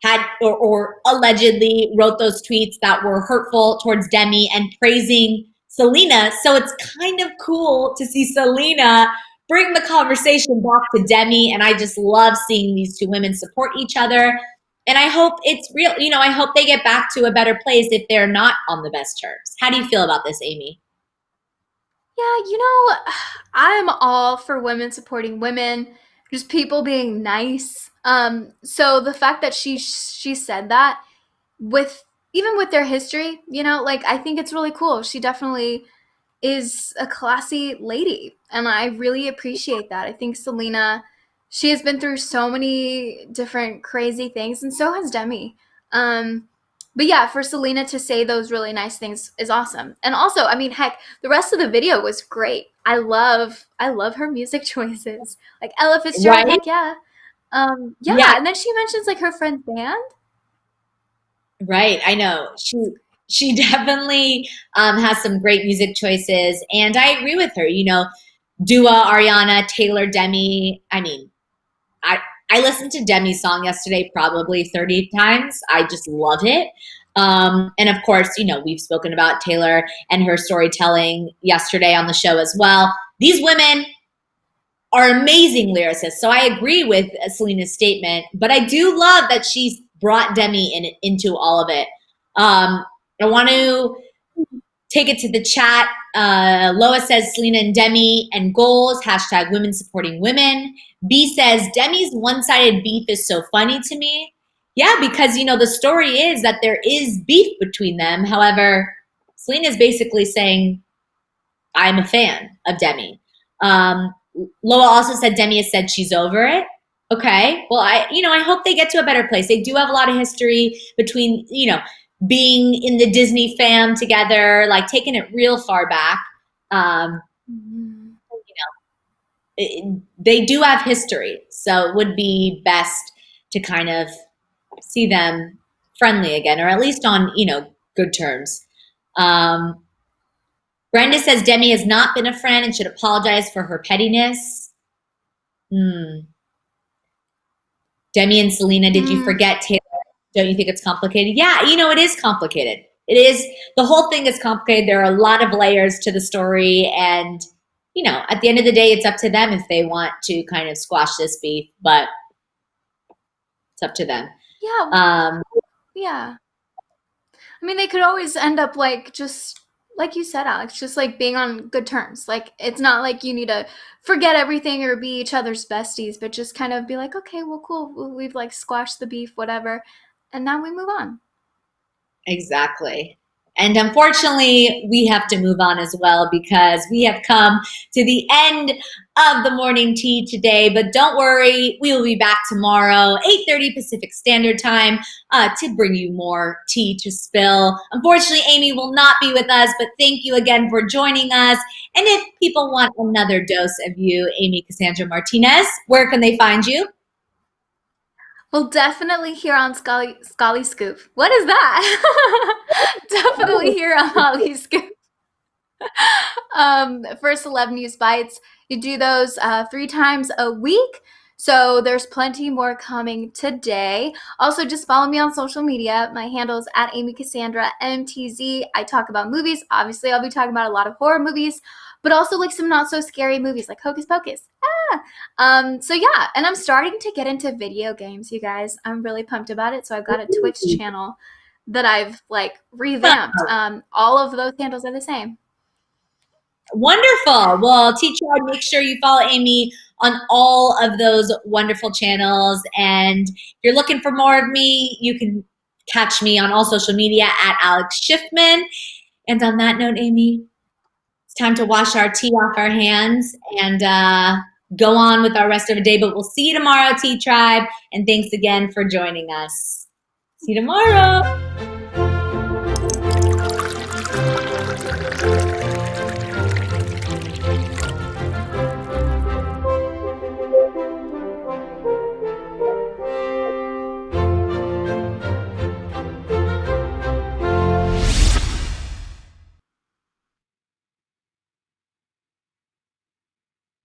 had or allegedly wrote those tweets that were hurtful towards Demi and praising Selena. So it's kind of cool to see Selena bring the conversation back to Demi. And I just love seeing these two women support each other. And I hope it's real. I hope they get back to a better place if they're not on the best terms. How do you feel about this, Amy? yeah, I'm all for women supporting women, just people being nice. So the fact that she said that, with even with their history, like, I think it's really cool. She definitely is a classy lady, and I really appreciate that. I think Selena, she has been through so many different crazy things, and so has Demi. But yeah, for Selena to say those really nice things is awesome. And also, I mean, heck, the rest of the video was great. I love her music choices. Like Ella Fitzgerald, Right? heck yeah. Yeah, Yeah, and then she mentions like her friend's band. right. I know. She definitely has some great music choices. And I agree with her. Dua, Ariana, Taylor, Demi. I mean, I I listened to Demi's song yesterday probably 30 times. I just love it. And of course, we've spoken about Taylor and her storytelling yesterday on the show as well. These women are amazing lyricists. So I agree with Selena's statement, but I do love that she's brought Demi into all of it. I want to take it to the chat. Loa says Selena and Demi and goals, hashtag women supporting women. B says Demi's one-sided beef is so funny to me. Yeah, because the story is that there is beef between them. However, Selena's basically saying, I'm a fan of Demi. Loa also said Demi has said she's over it. Okay. Well, I hope they get to a better place. They do have a lot of history between, being in the Disney fam together, like taking it real far back. Mhm. They do have history. So it would be best to kind of see them friendly again, or at least on, good terms. Brenda says Demi has not been a friend and should apologize for her pettiness. Demi and Selena, did you Mm. forget Taylor? Don't you think it's complicated? Yeah, it is complicated. It is. The whole thing is complicated. There are a lot of layers to the story. And, at the end of the day, it's up to them if they want to kind of squash this beef. But it's up to them. Yeah, Um, yeah. I mean, they could always end up like, just like you said, Alex, just like being on good terms. Like, it's not like you need to forget everything or be each other's besties, but just kind of be like, okay, well, cool. We've like squashed the beef, whatever. And now we move on. Exactly. And unfortunately, we have to move on as well because we have come to the end of the morning tea today. But don't worry, we will be back tomorrow, 8:30 Pacific Standard Time, to bring you more tea to spill. Unfortunately, Amy will not be with us, but thank you again for joining us. And if people want another dose of you, Amy Cassandra Martinez, where can they find you? Well, definitely here on Hollyscoop. What is that? Definitely here on Hollyscoop. For celeb news bites, you do those 3 times a week. So there's plenty more coming today. Also, just follow me on social media. My handle is at Amy Cassandra MTZ. I talk about movies. Obviously, I'll be talking about a lot of horror movies, but also like some not so scary movies like Hocus Pocus. So yeah, and I'm starting to get into video games, you guys. I'm really pumped about it. So I've got a Twitch channel that I've like revamped. All of those handles are the same. Wonderful. Well, teacher, make sure you follow Amy on all of those wonderful channels. And if you're looking for more of me, you can catch me on all social media at Alex Schiffman. And on that note, Amy, it's time to wash our tea off our hands and go on with our rest of the day. But we'll see you tomorrow, Tea Tribe. And thanks again for joining us. See you tomorrow.